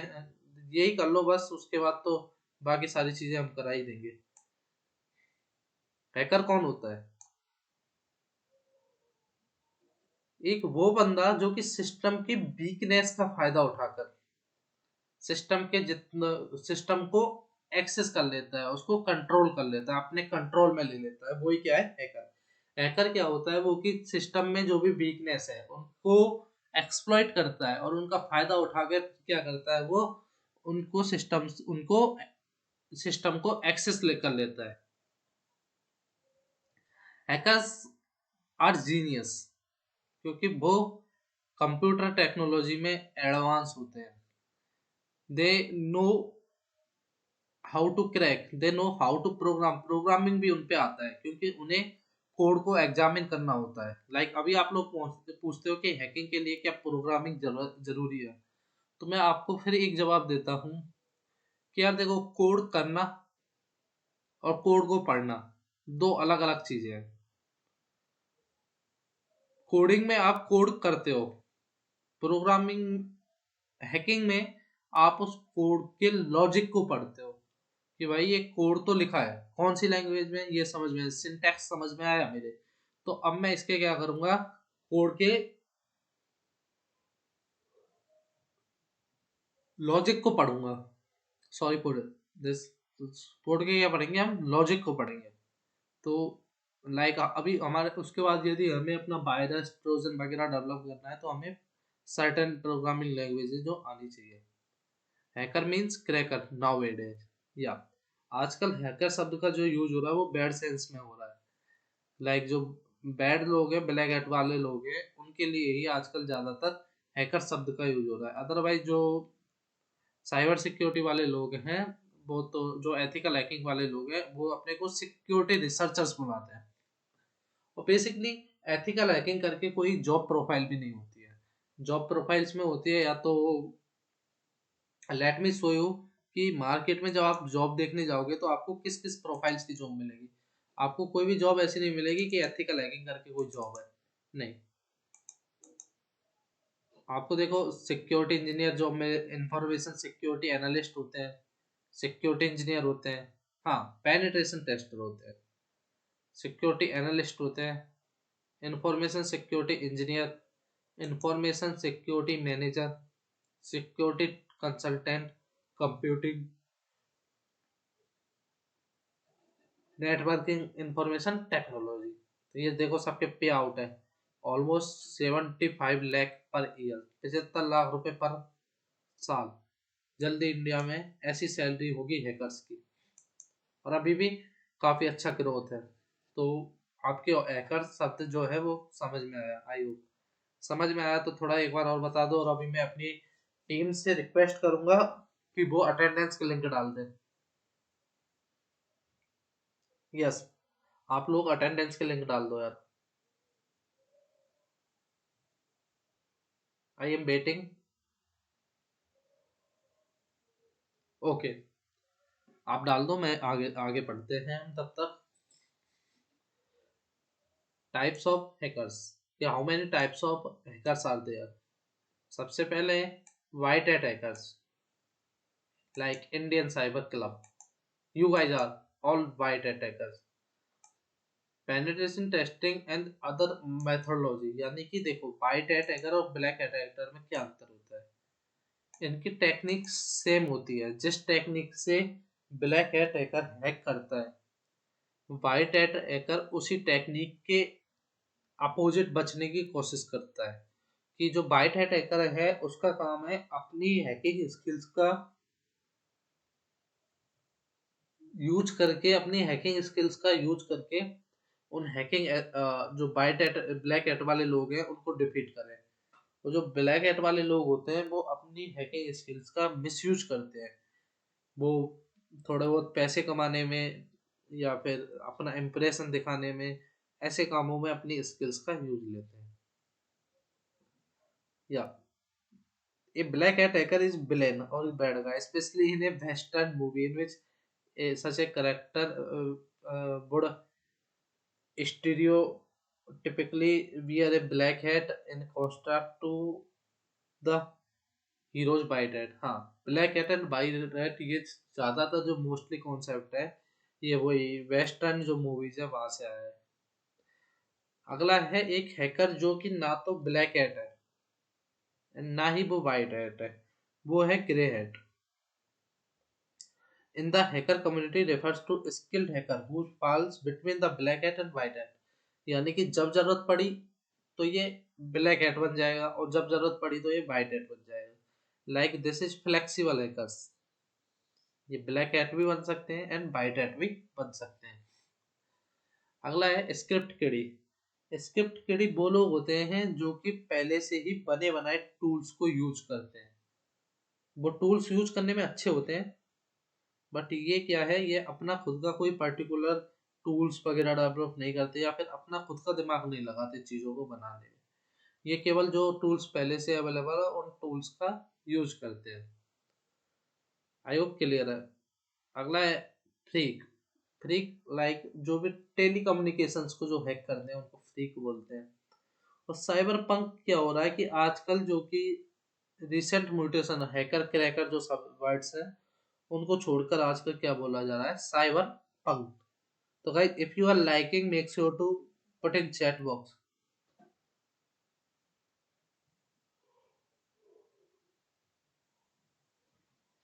यही कर लो बस, उसके बाद तो बाकी सारी चीजें हम करा ही देंगे। हैकर कौन होता है, एक वो बंदा जो कि सिस्टम की वीकनेस का फायदा उठाकर सिस्टम के जितना सिस्टम को एक्सेस कर लेता है, उसको कंट्रोल कर लेता है, अपने कंट्रोल में ले लेता है, वही क्या है, हैकर। हैकर क्या होता है, वो कि सिस्टम में जो भी वीकनेस है उनको एक्सप्लॉइट करता है, और उनका फायदा उठाकर क्या करता है वो, उनको सिस्टम को एक्सेस कर लेता है। हैकर्स आर जीनियस, क्योंकि वो कंप्यूटर टेक्नोलॉजी में एडवांस होते हैं। They know how to crack, they know how to programming भी उन पे आता है, क्योंकि उन्हें कोड को एग्जामिन करना होता है। लाइक अभी आप लोग पूछते हो कि हैकिंग के लिए क्या प्रोग्रामिंग जरूरी है, तो मैं आपको फिर एक जवाब देता हूँ कि यार देखो, कोड करना और कोड को पढ़ना दो अलग अलग चीजें हैं। कोडिंग में आप कोड करते हो, प्रोग्रामिंग हैकिंग में आप उस कोड के लॉजिक को पढ़ते हो, कि भाई ये कोड तो लिखा है कौन सी लैंग्वेज में, ये समझ में, सिंटैक्स समझ में आया मेरे, तो अब मैं इसके क्या करूंगा, कोड के लॉजिक को पढ़ूंगा। सॉरी फॉर दिस, कोड के क्या पढ़ेंगे हम, लॉजिक को पढ़ेंगे। तो लाइक अभी हमारे उसके बाद यदि हमें अपना वायरस ट्रोजन वगैरह डेवलप करना है, तो हमें सर्टेन प्रोग्रामिंग लैंग्वेजेस जो आनी चाहिए। Hacker means cracker nowadays. या आजकल हैकर शब्द का जो यूज हो रहा है वो बैड सेंस में हो रहा है। लाइक जो बैड लोग हैं, ब्लैक हैट वाले लोग हैं, उनके लिए ही आजकल ज्यादातर हैकर शब्द का यूज हो रहा है। अदरवाइज जो साइबर सिक्योरिटी वाले लोग हैं, वो तो जो एथिकल हैकिंग वाले लोग हैं वो अपने को सिक्योरिटी रिसर्चर्स बुलाते हैं। और बेसिकली एथिकल हैकिंग करके कोई जॉब प्रोफाइल भी नहीं होती है। जॉब प्रोफाइल्स में होती है या तो लेट मी शो यू कि मार्केट में जब आप जॉब देखने जाओगे तो आपको किस किस प्रोफाइल्स की जॉब मिलेगी। आपको कोई भी जॉब ऐसी नहीं मिलेगी कि एथिकल हैकिंग करके कोई जॉब है, नहीं। आपको देखो सिक्योरिटी इंजीनियर जॉब में इंफॉर्मेशन सिक्योरिटी एनालिस्ट होते हैं, सिक्योरिटी इंजीनियर होते हैं, हाँ पेनिट्रेशन टेस्टर होते हैं, सिक्योरिटी एनालिस्ट होते हैं, information security engineer, information security manager, security consultant, computing, networking, information technology. तो ये देखो सबके पे आउट है almost 75 lakh per year, 75 lakh रुपए पर साल। जल्दी इंडिया में ऐसी सैलरी होगी हैकर्स की, और अभी भी काफी अच्छा ग्रोथ है। तो आपके हैकर शब्द जो है वो समझ में आया, आई होप समझ में आया। तो थोड़ा एक बार और बता दो, और अभी मैं अपनी टीम से रिक्वेस्ट करूंगा कि वो अटेंडेंस के लिंक डाल दें। यस, आप लोग अटेंडेंस के लिंक डाल दो यार। I am waiting. ओके, आप डाल दो, मैं आगे आगे पढ़ते हैं हम तब तक। टाइप्स ऑफ हैकर्स, या how many types of hackers are there. सबसे पहले white hat hackers, like Indian cyber club, you guys are all white hat hackers. Penetration testing and other methodology, यानी कि देखो वाइट हैट हैकर और black hat hacker में क्या अंतर होता है। इनकी टेक्निक सेम होती है। जिस टेक्निक से ब्लैक हैट हैकर हैक करता है, वाइट हैट हैकर उसी टेक्निक के अपोजिट बचने की कोशिश करता है। कि जो वाइट हैट हैकर है उसका काम है अपनी हैकिंग स्किल्स का यूज करके, अपनी हैकिंग स्किल्स का यूज करके उन हैकिंग जो वाइट हैट ब्लैक हैट वाले लोग हैं उनको डिफीट करें। और जो ब्लैक हैट वाले लोग होते हैं वो अपनी हैकिंग स्किल्स का मिसयूज करते हैं। वो थोड़े बहुत पैसे कमाने में या फिर अपना इम्प्रेशन दिखाने में, ऐसे कामों में अपनी स्किल्स का यूज लेते हैं। या a black hat hacker is villain or bad guy, especially in a western movie in which such a character would stereotypically wear a black hat in contrast to the hero's white hat। हाँ, black hat and white hat ये ज्यादातर जो mostly concept है ये वही western जो movies है वहां से आया है। अगला है एक हैकर जो कि ना तो ब्लैक हैट है ना ही वो वाइट हैट है, वो है grey hat. In the hacker community refers to skilled hacker who falls between the black hat and white hat। यानी कि जब जरूरत पड़ी तो ये ब्लैक हैट बन जाएगा और जब जरूरत पड़ी तो ये व्हाइट हैट बन जाएगा। Like this is flexible hackers. ये ब्लैक हैट भी बन सकते हैं एंड व्हाइट हैट भी बन सकते हैं। अगला है स्क्रिप्ट किडी। स्क्रिप्ट किडी वो लोग होते हैं जो कि पहले से ही बने बनाए टूल्स को यूज करते हैं। वो टूल्स यूज करने में अच्छे होते हैं, बट ये क्या है, ये अपना खुद का कोई पर्टिकुलर टूल्स वगैरह डेवलप नहीं करते या फिर अपना खुद का दिमाग नहीं लगाते चीज़ों को बनाने में। ये केवल जो टूल्स पहले से अवेलेबल है उन टूल्स का यूज करते हैं। आई होप क्लियर है। अगला है फ्रीक। फ्रीक लाइक जो भी टेली कम्युनिकेशंस को जो हैक करते हैं उनको फ्रीक बोलते हैं। और साइबर पंक क्या हो रहा है कि आजकल जो कि रिसेंट म्यूटेशन हैकर क्रैकर जो सब वर्ड्स हैं उनको छोड़कर आजकल क्या बोला जा रहा है, साइबर पंक। तो guys if you are liking make sure to put in chat box.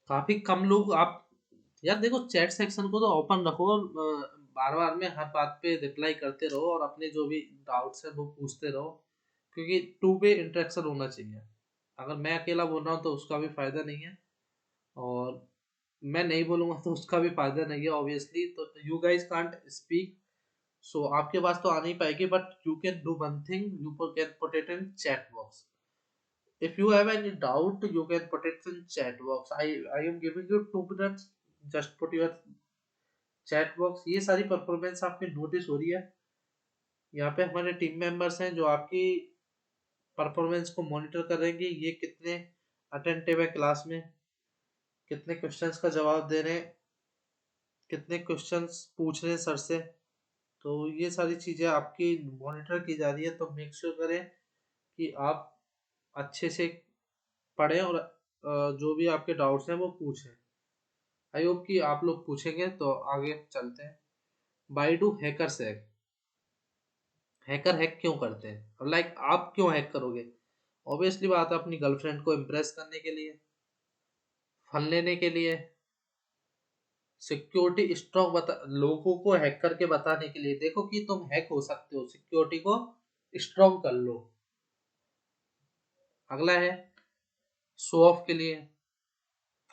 काफी कम लोग आप, यार देखो चैट सेक्शन को तो ओपन रखो और बार बार में हर बात पे रिप्लाई करते रहो और अपने जो भी डाउट्स है वो पूछते रहो, क्योंकि टू वे इंटरेक्शन होना चाहिए। अगर मैं अकेला बोल रहा हूँ तो उसका भी फायदा नहीं है, और मैं नहीं बोलूंगा तो उसका भी फायदा नहीं है ऑब्वियसली, तो यू गाइस कांट स्पीक, सो आपके पास तो आ नहीं पाएगी, but you can do one thing, you can put it in chat box. If you have any doubt, you can put it in chat box. I am giving you 2 minutes. Just put your chat box. ये सारी performance आपकी notice हो रही है। यहाँ पे हमारे team members हैं जो आपकी परफॉर्मेंस को मॉनिटर करेंगे, ये कितने अटेंटिव है क्लास में, कितने क्वेश्चंस का जवाब दे रहे हैं, कितने क्वेश्चंस पूछ रहे हैं सर से। तो ये सारी चीज़ें आपकी मॉनिटर की जा रही है, तो मेक श्योर करें कि आप अच्छे से पढ़ें और जो भी आपके डाउट्स हैं वो पूछें। आई होप कि आप लोग पूछेंगे, तो आगे चलते हैं। By do hackers hack, hacker hack क्यों करते हैं, लाइक आप क्यों हैक करोगे? ऑब्वियसली बात है, अपनी गर्लफ्रेंड को इम्प्रेस करने के लिए, फन लेने के लिए, सिक्योरिटी स्ट्रॉन्ग बता, लोगों को हैक करके बताने के लिए, देखो कि तुम हैक हो सकते हो, सिक्योरिटी को स्ट्रॉन्ग कर लो। अगला है शो ऑफ के लिए,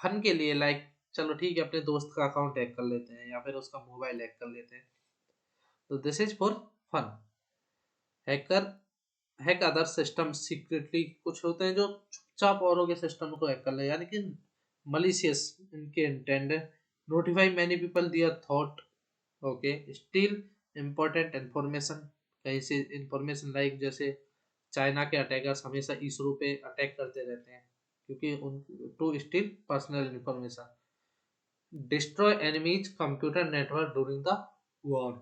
फन के लिए, लाइक चलो ठीक है अपने दोस्त का अकाउंट हैक कर लेते हैं या फिर उसका मोबाइल हैक कर लेते हैं, तो this is for fun. Hacker hack other system secretly, कुछ होते हैं जो चुपचाप औरों के सिस्टम को हैक कर ले, यानी कि मलिशियस इनके इंटेंड है। Notify many people there thought, okay, steal important information, कहीं से इंफॉर्मेशन, लाइक जैसे चाइना के अटैकर्स हमेशा इसरो पे अटैक करते रहते हैं क्योंकि उन to steal personal information. Destroy enemies computer network during the war,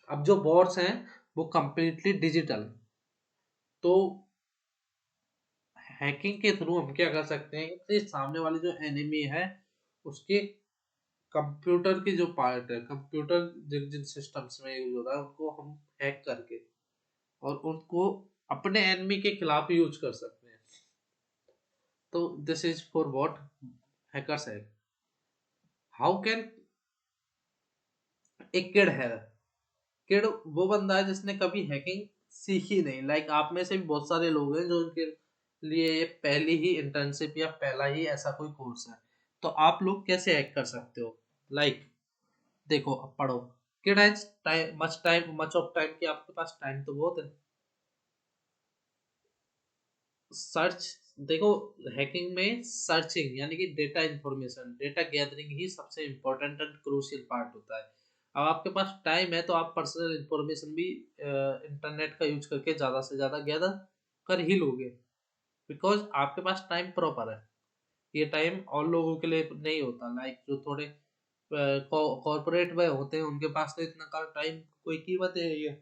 अब जो वॉर्स हैं वो कंप्लीटली डिजिटल, तो हैकिंग के थ्रू हम क्या कर सकते हैं कि सामने वाली जो एनिमी है उसके कंप्यूटर की जो पार्ट है, कंप्यूटर जिन जिन सिस्टम्स में यूज हो रहा है उनको हम हैक करके और उनको अपने एनिमी के खिलाफ यूज कर सकते हैं। तो this is for what hackers hack. How can a kid है, किड वो बंदा है जिसने कभी हैकिंग सीखी नहीं, लाइक आप में से भी बहुत सारे लोग हैं जो उनके लिए ये पहली ही इंटर्नशिप या पहला ही ऐसा कोई कोर्स है, तो आप लोग कैसे हैक कर सकते हो? लाइक देखो अब पढ़ो, kid has time much of time, कि आपके पास टाइम तो बहुत है। सर्च, देखो हैकिंग में सर्चिंग यानी कि डेटा इंफॉर्मेशन, डेटा गैदरिंग ही सबसे इम्पोर्टेंट एंड क्रूशियल पार्ट होता है। अब आपके पास टाइम है तो आप पर्सनल इंफॉर्मेशन भी इंटरनेट का यूज करके ज़्यादा से ज़्यादा गैदर कर ही लोगे, बिकॉज आपके पास टाइम प्रॉपर है। ये टाइम और लोगों के लिए नहीं होता, लाइक जो थोड़े कॉर्पोरेट में होते हैं उनके पास तो इतना का टाइम कोई कीमत है नहीं है।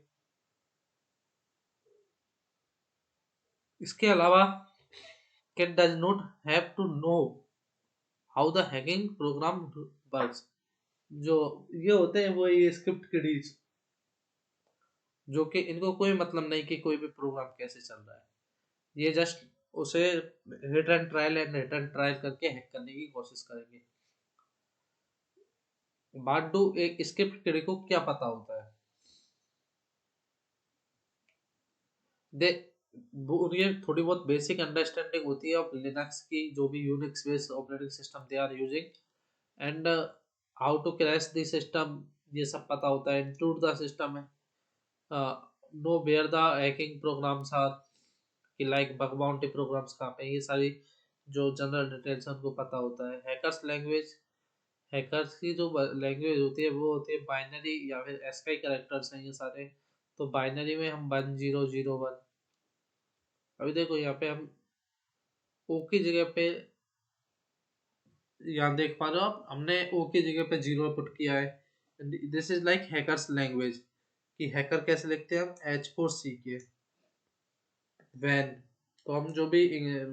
इसके अलावा cat does not have to know how the hacking program works, जो ये होते हैं वो ये स्क्रिप्ट किडीज, जो कि इनको कोई मतलब नहीं कि कोई भी प्रोग्राम कैसे चल रहा है, ये जस्ट उसे हिट एंड ट्रायल करके हैक करने की कोशिश करेंगे। बात डू एक स्क्रिप्ट किडी को क्या पता होता है, दे ये थोड़ी बहुत बेसिक अंडरस्टैंडिंग होती है ऑफ लिनक्स की, जो भी Unix based operating system they are using, and how to crash the system, ये सब पता होता है। इंक्लूड द सिस्टम है, know where the hacking programs are, कि लाइक बग बाउंटी प्रोग्राम्स कहाँ पे हैं, ये सारी जो जनरल डिटेल्स है उनको पता होता है। हैकर्स लैंग्वेज, हैकर्स की जो लैंग्वेज होती है वो होती है बाइनरी या फिर एसकाई कैरेक्टर्स हैं ये सारे, तो बाइनरी में हम 1001, अभी देखो यहाँ पे हम ओ की जगह पे, यहाँ देख पा रहे हो आप, हमने ओ की जगह पे जीरो पुट किया है। This is like hackers language, कि हैकर कैसे लिखते हैं हम H4C के वैन, तो हम जो भी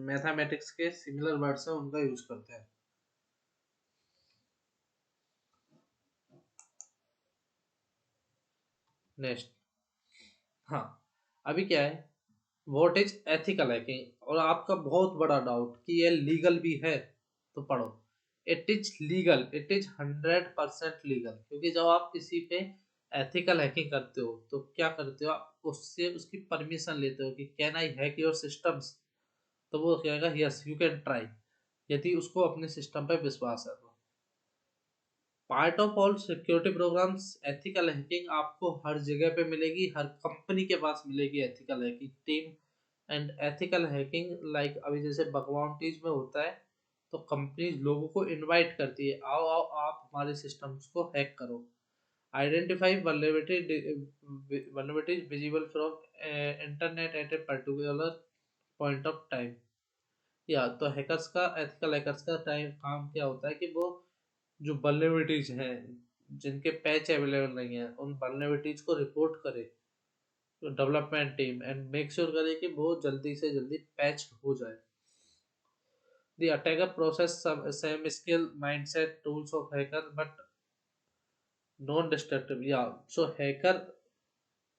मैथमेटिक्स के सिमिलर वर्ड्स हैं उनका यूज करते हैं। नेक्स्ट, हाँ, अभी क्या है, व्हाट इज एथिकल हैकिंग, और आपका बहुत बड़ा डाउट कि ये लीगल भी है, तो पढ़ो। It is legal, it is 100% legal, क्योंकि जब आप किसी पे एथिकल हैकिंग करते हो तो क्या करते हो, आप उससे उसकी परमिशन लेते हो कि can I hack your systems, तो वो कहेगा यस यू कैन ट्राई, यदि उसको अपने सिस्टम पे विश्वास है तो। Part of all security programs ethical hacking आपको हर जगह पे मिलेगी, हर कंपनी के पास मिलेगी ethical hacking team. And ethical hacking like अभी जैसे बगवाउंटीज में होता है, तो कंपनीज लोगों को इनवाइट करती है, आओ आओ आप हमारे सिस्टम्स को हैक करो। Identify vulnerabilities visible from internet eight a particular point of time. या तो हैकर्स का एथिकल हैकर्स का टाइम काम क्या होता है कि वो जो vulnerabilities हैं जिनके पैच अवेलेबल नहीं है उन vulnerabilities को रिपोर्ट करे development team and make sure करे कि वो जल्दी से जल्दी पैच हो जाए। The attacker process some same skill mindset tools of hacker but non destructive. या सो हैकर,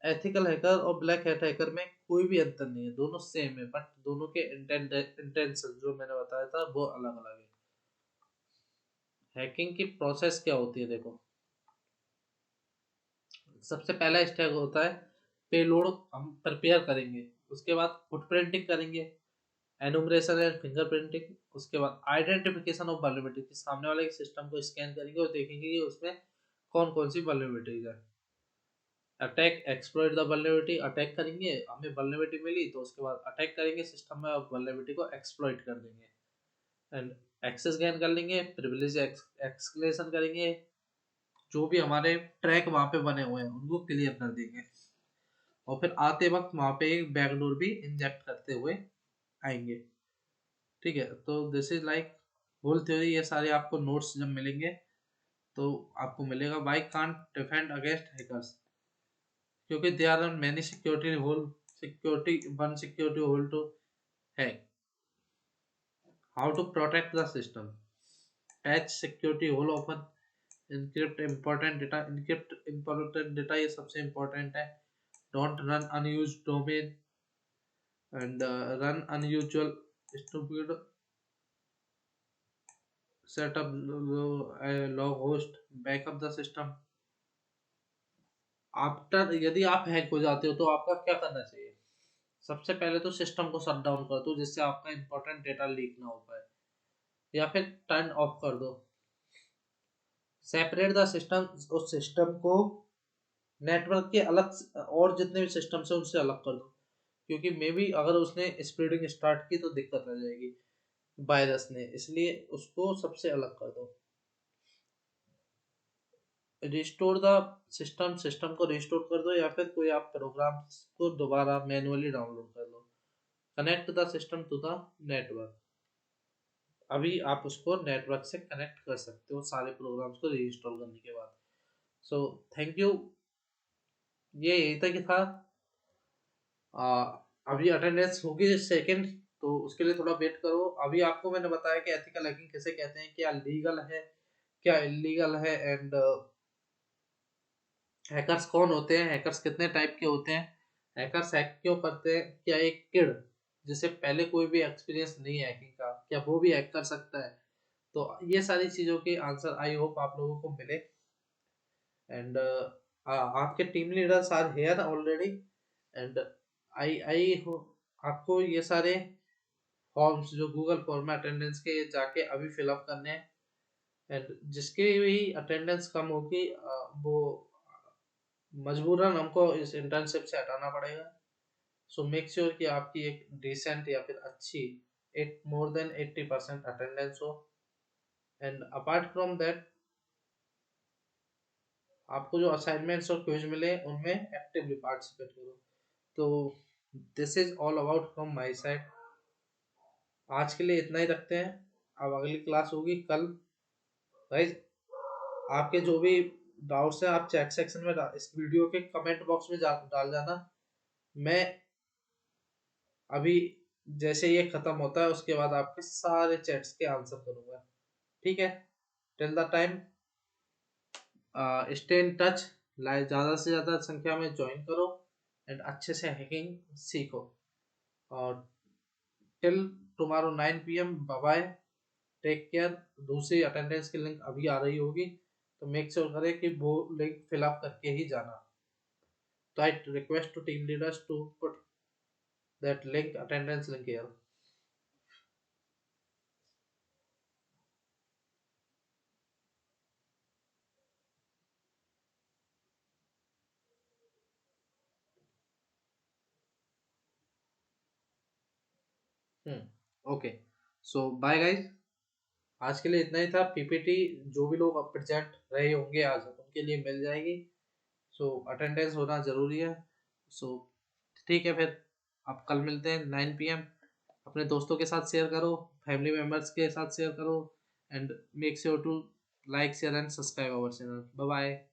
एथिकल हैकर और ब्लैक हैट हैकर में कोई भी अंतर नहीं है, दोनों सेम है, बट दोनों के इंटेंशन जो मैंने बताया था वो अलग अलग है। हैकिंग की प्रोसेस क्या होती है देखो, सबसे पहला स्टेप होता है पेलोड हम प्रिपेयर करेंगे, उसके बाद फुटप्रिंटिंग करेंगे, एनुमरेशन एंड फिंगरप्रिंटिंग, उसके बाद आइडेंटिफिकेशन ऑफ वल्नरेबिलिटी, सामने वाले सिस्टम को स्कैन करेंगे और देखेंगे कि उसमें कौन कौन सी वल्नरेबिलिटीज है। Attack exploit the vulnerability, attack करेंगे, हमें वल्नरेबिलिटी मिली तो उसके बाद अटैक करेंगे सिस्टम में और वल्नरेबिलिटी को एक्सप्लॉइट कर देंगे। एंड एक्सेस गेन कर लेंगे, प्रिविलेज एक्सक्लेशन करेंगे, जो भी हमारे ट्रैक वहाँ पे बने हुए हैं उनको क्लियर कर देंगे, और फिर आते वक्त वहाँ पे एक बैकडोर भी इंजेक्ट करते हुए आएंगे। ठीक है, तो this is like whole theory. ये सारे आपको नोट्स जब मिलेंगे तो आपको मिलेगा why can't defend against hackers, क्योंकि there are many security hole, security hole to hack. How to protect the system, patch security hole open, encrypt important data, encrypt important data ये सबसे इम्पोर्टेंट है। Don't run unused domain and run unusual stupid setup log host, backup the system. After यदि आप hack हो जाते हो तो आपका क्या करना चाहिए, सबसे पहले तो सिस्टम को शट डाउन कर दो जिससे आपका इंपॉर्टेंट डेटा लीक ना हो पाए, या फिर टर्न ऑफ कर दो। सेपरेट द सिस्टम, उस सिस्टम को नेटवर्क के अलग और जितने भी सिस्टम से उनसे अलग कर दो, क्योंकि मे बी अगर उसने स्प्रेडिंग स्टार्ट की तो दिक्कत आ जाएगी वायरस ने, इसलिए उसको सबसे अलग कर दो। रिस्टोर द सिस्टम, सिस्टम को रिस्टोर कर दो या फिर कोई आप प्रोग्राम को दोबारा मैन्युअली डाउनलोड कर लो। Connect the system to the network, अभी आप उसको नेटवर्क से कनेक्ट कर सकते हो सारे प्रोग्राम्स को रीइंस्टॉल करने के बाद। सो थैंक यू, ये यही तक ही था। अभी अटेंडेंस होगी सेकंड, तो उसके लिए थोड़ा वेट करो। अभी आपको मैंने बताया कि एथिकल हैकिंग किसे कहते हैं, क्या लीगल है क्या इलीगल है, एंड हैकर्स कौन होते हैं, हैकर्स कितने टाइप के होते हैं, हैकर्स हैक क्यों करते हैं, क्या एक किड जिसे पहले कोई भी एक्सपीरियंस नहीं है हैकिंग का, क्या वो भी हैक कर सकता है। तो ये सारी चीज़ों के आंसर आई होप आप लोगों को मिले। एंड आपके team leaders are here already, and I hope आपको ये सारे फॉर्म्स जो गूगल फॉर्म में अटेंडेंस के, ये जाके अभी फिलअप करने हैं। एंड जिसकी भी अटेंडेंस कम होगी वो मजबूरन हमको इस इंटर्नशिप से हटाना पड़ेगा। सो मेक श्योर कि आपकी एक डिसेंट या फिर अच्छी एक मोर देन 80% अटेंडेंस हो। एंड अपार्ट फ्रॉम दैट आपको जो असाइनमेंट्स और क्विज मिले उनमें एक्टिवली पार्टिसिपेट करो। तो this is all about from my side, आज के लिए इतना ही रखते हैं। अब अगली क्लास होगी कल। गाइस आपके जो भी डाउट्स हैं आप चैट सेक्शन में इस वीडियो के कमेंट बॉक्स में डाल जाना। मैं अभी जैसे ये खत्म होता है उसके बाद आपके सारे चैट्स के आंसर करूंगा। ठीक है, till the time stay in touch, live ज़्यादा से ज़्यादा संख्या में ज्वाइन करो एंड अच्छे से हैकिंग सीखो। और till tomorrow 9 PM, bye bye, take care. दूसरी अटेंडेंस की लिंक अभी आ रही होगी, तो मेक श्योर करें कि वो लिंक फिलअप करके ही जाना। तो I request to team leaders to put that link, attendance link here। Okay, so bye guys. आज के लिए इतना ही था। पीपीटी जो भी लोग प्रेजेंट रहे होंगे आज उनके लिए मिल जाएगी। सो अटेंडेंस होना ज़रूरी है। सो ठीक है फिर, आप कल मिलते हैं 9 PM। अपने दोस्तों के साथ शेयर करो, फैमिली मेम्बर्स के साथ शेयर करो, and make sure to like share and subscribe our channel. Bye bye.